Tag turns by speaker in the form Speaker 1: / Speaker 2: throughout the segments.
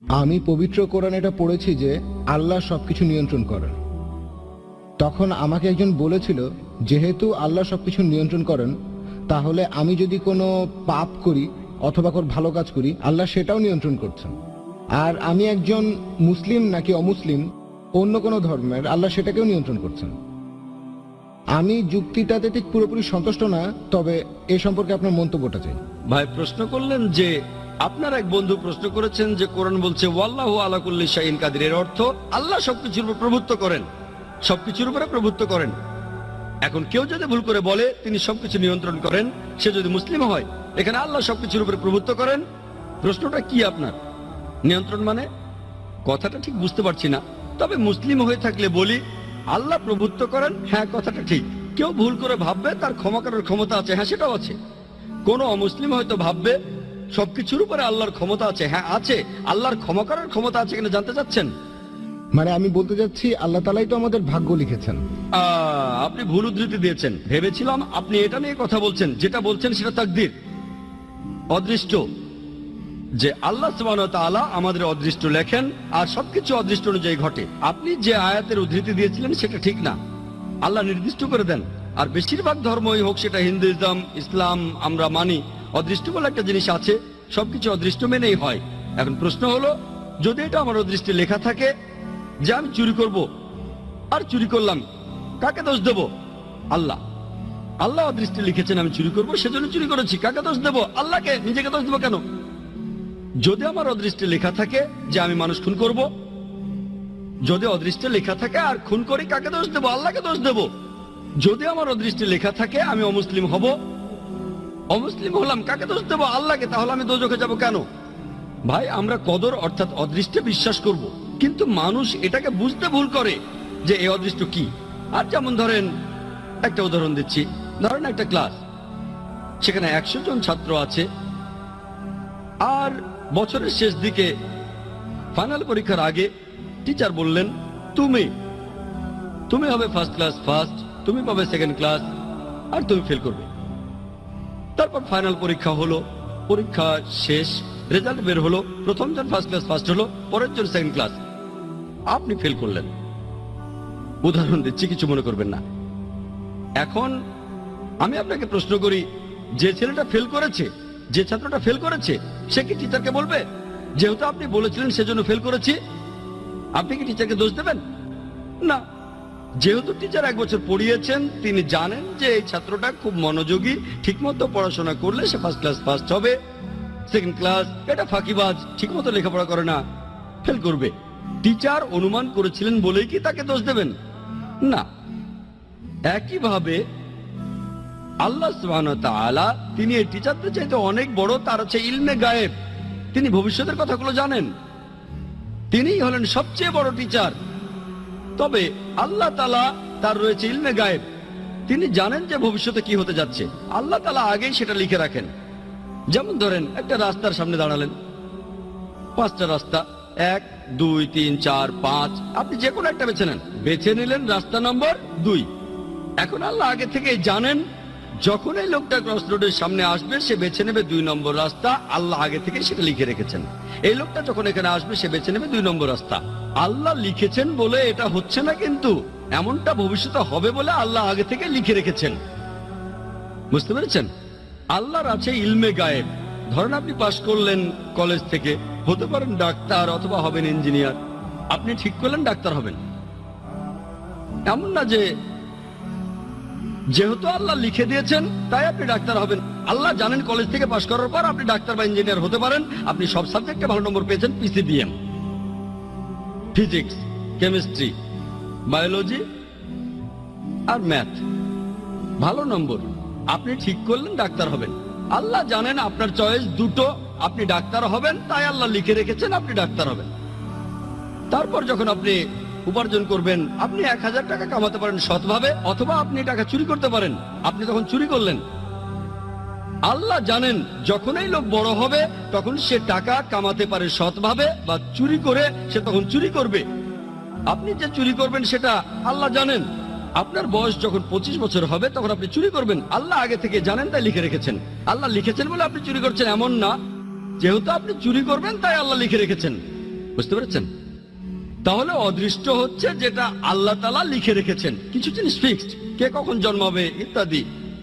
Speaker 1: আমি পবিত্র কোরআন এটা পড়েছি যে আল্লাহ সবকিছু নিয়ন্ত্রণ করেন। তখন আমাকে একজন বলেছিল, যেহেতু আল্লাহ সবকিছু নিয়ন্ত্রণ করেন, তাহলে আমি যদি কোনো পাপ করি অথবা কোনো ভালো কাজ করি, আল্লাহ সেটাও নিয়ন্ত্রণ করছেন। আর আমি একজন মুসলিম নাকি অমুসলিম, অন্য কোনো ধর্মের, আল্লাহ সেটাকেও নিয়ন্ত্রণ করছেন। আমি যুক্তিটাতে ঠিক পুরোপুরি সন্তুষ্ট না, তবে এ সম্পর্কে আপনার মন্তব্যটা চাই।
Speaker 2: ভাই প্রশ্ন করলেন যে আপনার এক বন্ধু প্রশ্ন করেছেন যে কোরআন বলছে ওয়াল্লাহু আলা কুল্লি শাইইন কাদির, এর অর্থ আল্লাহ সবকিছুর উপর প্রভুত্ব করেন, সবকিছুর উপরে প্রভুত্ব করেন। এখন কেউ যদি ভুল করে বলে তিনি সবকিছু নিয়ন্ত্রণ করেন, সে যদি মুসলিম হয়, এখানে আল্লাহ সবকিছুর উপরে প্রভুত্ব করেন, প্রশ্নটা কি আপনার? নিয়ন্ত্রণ মানে কথাটা ঠিক বুঝতে পারছি না। তবে মুসলিম হয়ে থাকলে বলি আল্লাহ প্রভুত্ব করেন, হ্যাঁ কথাটা ঠিক। কেউ ভুল করে ভাববে তার ক্ষমা করার ক্ষমতা আছে, হ্যাঁ সেটাও আছে। কোন অমুসলিম হয়তো ভাববে সবকিছুর উপরে আল্লাহর ক্ষমতা আছে, হ্যাঁ আছে। আল্লাহর ক্ষমা করার ক্ষমতা আছে কিনা জানতে চাচ্ছেন?
Speaker 1: মানে আমি বলতে চাচ্ছি, আল্লাহ তাআলাই তো আমাদের ভাগ্য লিখেছেন।
Speaker 2: আপনি ভুল উদ্ধৃতি দিয়েছেন। ভেবেছিলাম আপনি এটা নিয়ে কথা বলছেন। যেটা বলছেন সেটা তাকদীর, অদৃষ্ট, যে আল্লাহ সুবহানাহু ওয়া তাআলা আমাদের অদৃষ্ট লেখেন আর সবকিছু অদৃষ্ট অনুযায়ী ঘটে। আপনি যে আয়াতের উদ্ধৃতি দিয়েছিলেন সেটা ঠিক না। আল্লাহ নির্দিষ্ট করে দেন। আর বেশিরভাগ ধর্মই হোক, সেটা হিন্দুইজম, ইসলাম, আমরা মানি অদৃষ্ট বলে একটা জিনিস আছে, সবকিছু অদৃষ্ট মেনেই হয়। এখন প্রশ্ন হলো, যদি এটা আমার অদৃষ্টে লেখা থাকে যে আমি চুরি করব, আর চুরি করলাম, কাকে দোষ দেব? আল্লাহ। আল্লাহ অদৃষ্টে লিখেছেন আমি চুরি করব, সেজন্য চুরি করেছি, কাকে দোষ দেব? আল্লাহকে। নিজেকে দোষ দেবো কেন? যদি আমার অদৃষ্টে লেখা থাকে যে আমি মানুষ খুন করব, যদি অদৃষ্টে লেখা থাকে আর খুন করি, কাকে দোষ দেব? আল্লাহকে দোষ দেব। যদি আমার অদৃষ্টে লেখা থাকে আমি অমুসলিম হব, অমুসলিম হলাম, কাকে দোষ দেব? আল্লাহকে। তাহলে আমি দোজখে যাব কেন? ভাই আমরা কদর অর্থাৎ অদৃষ্টে বিশ্বাস করব, কিন্তু মানুষ এটাকে বুঝতে ভুল করে যে এই অদৃষ্ট কি। আর যেমন ধরেন, একটা উদাহরণ দিচ্ছি, ধরেন একটা ক্লাস, সেখানে 100 জন ছাত্র আছে, আর বছরের শেষ দিকে ফাইনাল পরীক্ষার আগে টিচার বললেন তুমি হবে ফার্স্ট ক্লাস ফার্স্ট, তুমি পাবে সেকেন্ড ক্লাস, আর তুমি ফেল করবে। তারপর ফাইনাল পরীক্ষা হলো, পরীক্ষা শেষ, রেজাল্ট বের হলো, প্রথম জন ফার্স্ট ক্লাস ফার্স্ট হলো, পরের জন সেকেন্ড ক্লাস, আপনি ফেল করলেন। উদাহরণ দিচ্ছি, কিছু মনে করবেন না। এখন আমি আপনাকে প্রশ্ন করি, যে ছেলেটা ফেল করেছে, যে ছাত্রটা ফেল করেছে, সে কি টিচারকে বলবে যেহেতু আপনি বলেছিলেন সেজন্য ফেল করেছি? আপনি কি টিচারকে দোষ দেবেন? না। যেহেতু টিচার 1 বছর পড়িয়েছেন, তিনি জানেন যে এই ছাত্রটা খুব মনোযোগী, ঠিকমতো পড়াশোনা করলে সে ফার্স্ট ক্লাস ফার্স্ট হবে, সেকেন্ড ক্লাস, এটা ফাঁকিবাজ, ঠিকমতো লেখাপড়া করে না, ফেল করবে। টিচার অনুমান করেছিলেন বলেই কি তাকে দোষ দেবেন? না। একইভাবে আল্লাহ সুবহানাহু ওয়া তাআলা, তিনি এই টিচারদের চাইতে অনেক বড়, তার আছে ইলমে গায়েব, তিনি ভবিষ্যতের কথাগুলো জানেন, তিনিই হলেন সবচেয়ে বড় টিচার। তবে আল্লাহ তাআলা, তার রয়েছে ইলমে গায়েব, তিনি জানেন যে ভবিষ্যতে কি হতে যাচ্ছে, আল্লাহ তাআলা আগেই সেটা লিখে রাখেন। যেমন ধরেন একটা রাস্তার সামনে দাঁড়ালেন, 5টা রাস্তা, 1 2 3 4 5, আপনি যে কোনো একটা বেছে নেন, বেছে নিলেন রাস্তা নম্বর 2। এখন আল্লাহ আগে থেকে জানেন যখন এই লোকটা ক্রস রোডের সামনে আসবে সে বেছে নেবে 2 নম্বর রাস্তা, আল্লাহ আগে থেকে সেটা লিখে রেখেছেন। এই লোকটা যখন এখানে আসবে সে বেছে নেবে 2 নম্বর রাস্তা, আল্লাহ লিখেছেন বলে এটা হচ্ছে না, কিন্তু এমনটা ভবিষ্যতে হবে বলে আল্লাহ আগে থেকে লিখে রেখেছেন। বুঝতে পেরেছেন? আল্লাহর আছে ইলমে গায়েব। ধরেন আপনি পাশ করলেন কলেজ থেকে, হতে পারেন ডাক্তার অথবা হবেন ইঞ্জিনিয়ার, আপনি ঠিক করলেন ডাক্তার হবেন, এমন না যে যেহেতু আল্লাহ লিখে দিয়েছেন তাই আপনি ডাক্তার হবেন। আল্লাহ জানেন কলেজ থেকে পাশ করার পর আপনি ডাক্তার বা ইঞ্জিনিয়ার হতে পারেন, আপনি সব সাবজেক্টে ভালো নম্বর পেয়েছেন, পিসিবিএম, ফিজিক্স, কেমিস্ট্রি, বায়োলজি আর ম্যাথ, ভালো নম্বর, আপনি ঠিক করলেন ডাক্তার হবেন। আল্লাহ জানেন আপনার চয়েস দুটো, আপনি ডাক্তার হবেন, তাই আল্লাহ লিখে রেখেছেন আপনি ডাক্তার হবেন। তারপর যখন আপনি উপার্জন করবেন, আপনি 1000 টাকা কামাতে পারেন সৎভাবে, অথবা আপনি টাকা চুরি করতে পারেন, আপনি তখন চুরি করলেন। আল্লাহ জানেন যখন এই লোক বড় হবে তখন সে টাকা কামাতে পারে সৎভাবে, বা চুরি করে সে তখন চুরি করবে। আপনি যে চুরি করবেন সেটা আল্লাহ জানেন। আপনার বয়স যখন 25 বছর হবে তখন আপনি চুরি করবেন, আল্লাহ আগে থেকে জানেন তাই লিখে রেখেছেন। আল্লাহ লিখেছেন বলে আপনি চুরি করছেন এমন না, যেহেতু আপনি চুরি করবেন তাই আল্লাহ লিখে রেখেছেন। বুঝতে পেরেছেন? তাহলে অদৃষ্ট হচ্ছে যেটা আল্লাহ তাআলা লিখে রেখেছেন, কিছু জিনিস ফিক্সড, কে কখন জন্মাবে ইত্যাদি।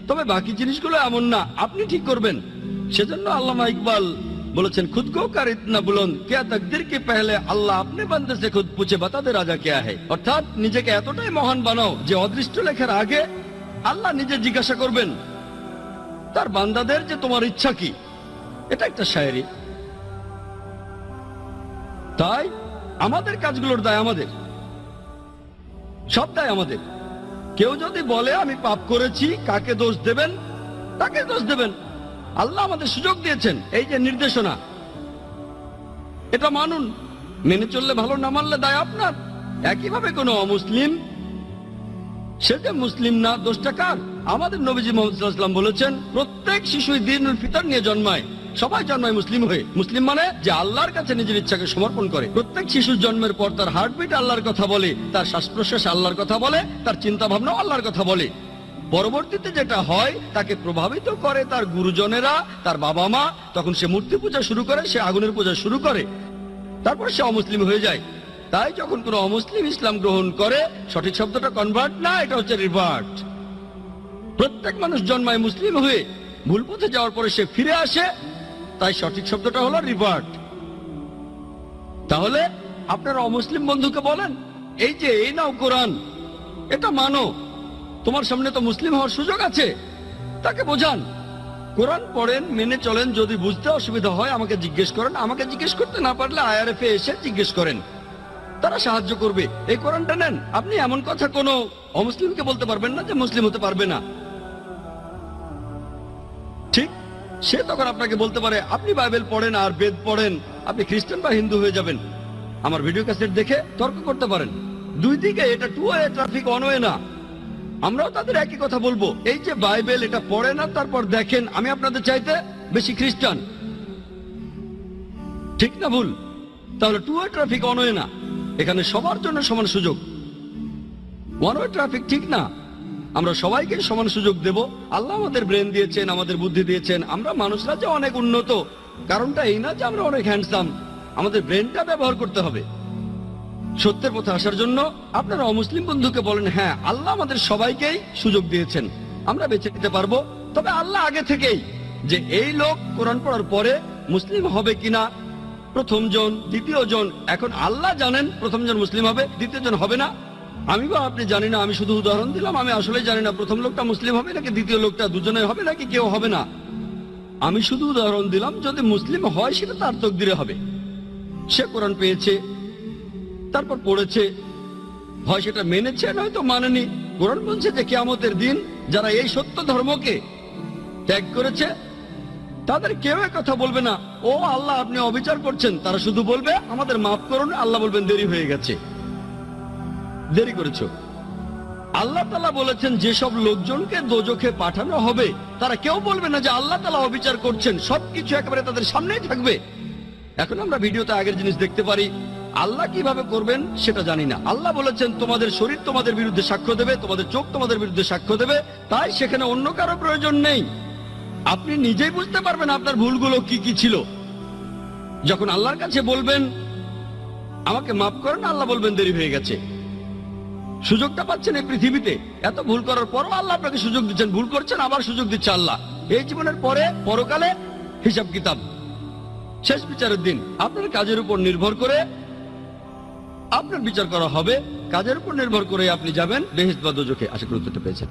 Speaker 2: তবে বাকি জিনিসগুলো এমন না, আপনি ঠিক করবেন। সেজন্য আল্লামা ইকবাল বলেছেন, খুদ কো কার ইতনা বুলন্দ क्या तकदीर के पहले अल्लाह अपने बंदे से खुद पूछे बता दे राजा क्या है। অর্থাৎ নিজেকে এতটাই মহান বানাও যে অদৃষ্ট লেখার আগে আল্লাহ নিজে জিজ্ঞাসা করবেন তার বান্দাদের যে তোমার ইচ্ছা কি। এটা একটা শায়েরি। তাই আমাদের কাজগুলোর দায় আমাদের, সব দায় আমাদের। কেউ যদি বলে আমি পাপ করেছি, কাকে দোষ দেবেন? তাকে দোষ দেবেন। আল্লাহ আমাদের সুযোগ দিয়েছেন, এই যে নির্দেশনা, এটা মানুন, মেনে চললে ভালো, না মানলে দায় আপনার। একইভাবে কোনো অমুসলিম, সে যে মুসলিম না, দোষটা কার? আমাদের নবীজি মুহাম্মদ সাল্লাল্লাহু আলাইহি ওয়াসাল্লাম বলেছেন, প্রত্যেক শিশুই দ্বীনুল ফিতর নিয়ে জন্মায়। সবাই জন্মায় মুসলিম হয়ে। মুসলিম মানে যে আল্লাহর কাছে নিজের ইচ্ছাকে সমর্পণ করে। প্রত্যেক শিশুর জন্মের পর তার হার্টবিট আল্লাহর কথা বলে, তার শ্বাস প্রশ্বাস আল্লাহর কথা বলে, তার চিন্তা ভাবনা আল্লাহর কথা বলে। পরবর্তীতে যেটা হয় তাকে প্রভাবিত করে তার গুরুজনেরা, তার বাবা মা। তখন সে মূর্তি পূজা শুরু করে, সে আগুনের পূজা শুরু করে, তারপর সে অমুসলিম হয়ে যায়। তাই যখন কোনো অমুসলিম ইসলাম গ্রহণ করে, সঠিক শব্দটা কনভার্ট না, এটা হচ্ছে রিভার্ট। প্রত্যেক মানুষ জন্মায় মুসলিম হয়ে, ভুল পথে যাওয়ার পরে সে ফিরে আসে, তাই সঠিক শব্দটা হলো রিভার্ট। তাহলে আপনারা অমুসলিম বন্ধুকে বলেন, এই যে এই নাও কোরআন, এটা মানো, তোমার সামনে তো মুসলিম হওয়ার সুযোগ আছে। তাকে বোঝান, কোরআন পড়েন, মেনে চলেন। যদি বুঝতে অসুবিধা হয় আমাকে জিজ্ঞেস করেন, আমাকে জিজ্ঞেস করতে না পারলে IRF এ এসে জিজ্ঞেস করেন, তারা সাহায্য করবে। এই কোরআনটা নেন। আপনি এমন কথা কোনো অমুসলিমকে বলতে পারবেন না যে মুসলিম হতে পারবে না, ঠিক? সে তখন আপনাকে বলতে পারে, আপনি বাইবেল পড়েন আর বেদ পড়েন, আপনি খ্রিস্টান বা হিন্দু হয়ে যাবেন। আমার ভিডিও ক্যাসেট দেখে তর্ক করতে পারেন। দুই দিকে, এটা two way traffic, one way না। আমরাও তাদের একই কথা বলবো, এই যে বাইবেল এটা পড়ে না, তারপর দেখেন আমি আপনাদের চাইতে বেশি খ্রিস্টান, ঠিক না ভুল? তাহলে two way traffic, one way না। এখানে সবার জন্য সমান সুযোগ। ওয়ান ওয়ে ট্রাফিক ঠিক না। আমরা সবাইকে সমান সুযোগ দেব। আল্লাহ আমাদের ব্রেন দিয়েছেন, আমাদের বুদ্ধি দিয়েছেন। আমরা মানুষরা যে অনেক উন্নত, কারণটা এই না যে আমরা অনেক হ্যান্ডসাম। আমাদের ব্রেনটা ব্যবহার করতে হবে সত্যের পথে আসার জন্য। আপনারা অমুসলিম বন্ধুকে বলেন, হ্যাঁ আল্লাহ আমাদের সবাইকেই সুযোগ দিয়েছেন, আমরা বেঁচে নিতে পারবো। তবে আল্লাহ আগে থেকেই যে এই লোক কোরআন পড়ার পরে মুসলিম হবে কিনা, প্রথম জন, দ্বিতীয় জন, এখন আল্লাহ জানেন প্রথম জন মুসলিম হবে, দ্বিতীয় জন হবে না। আমি বা আপনি জানি না, আমি শুধু উদাহরণ দিলাম। আমি আসলে জানি না প্রথম লোকটা মুসলিম হবে নাকি দ্বিতীয় লোকটা, দুজনে হবে নাকি কেউ হবে না। আমি শুধু উদাহরণ দিলাম, যদি মুসলিম হয় সেটা তার তকদিরে হবে। সে কোরআন পেয়েছে, তারপর পড়েছে, হয় সেটা মেনেছে নয়তো মানেনি। কোরআন বলছে যে কিয়ামতের দিন যারা এই সত্য ধর্মকে ত্যাগ করেছে তাদের কেউ কথা বলবে না, ও আল্লাহ আপনি অবিচার করছেন। তারা শুধু বলবে আমাদের মাফ করুন। আল্লাহ বলবেন দেরি হয়ে গেছে, দেরি করেছো। আল্লাহ তাআলা বলেছেন যেসব লোকজনকে দোজখে পাঠানো হবে তারা কেউ বলবে না যে আল্লাহ তাআলা অবিচার করছেন। সবকিছু একেবারে তাদের সামনেই থাকবে। এখন আমরা ভিডিওতে আগের জিনিস দেখতে পারি, আল্লাহ কিভাবে করবেন সেটা জানি না। আল্লাহ বলেছেন তোমাদের শরীর তোমাদের বিরুদ্ধে সাক্ষ্য দেবে, তোমাদের চোখ তোমাদের বিরুদ্ধে সাক্ষ্য দেবে। তাই সেখানে অন্য কারো প্রয়োজন নেই। আপনি নিজেই বুঝতে পারবেন আপনার ভুলগুলো কি কি ছিল। যখন আল্লাহর কাছে বলবেন আমাকে মাফ করেন, আল্লাহ বলবেন দেরি হয়ে গেছে। সুযোগটা পাচ্ছেন এই পৃথিবীতে, এত ভুল করার পরও আল্লাহ আপনাকে সুযোগ দিচ্ছেন। ভুল করছেন, আবার সুযোগ দিচ্ছে আল্লাহ। এই জীবনের পরে পরকালে হিসাব কিতাব, শেষ বিচারের দিন। আপনার কাজের উপর নির্ভর করে আপনার বিচার করা হবে। কাজের উপর নির্ভর করে আপনি যাবেন বেহেশত বা দোজখে। আশা করি উত্তরটা পেয়েছেন।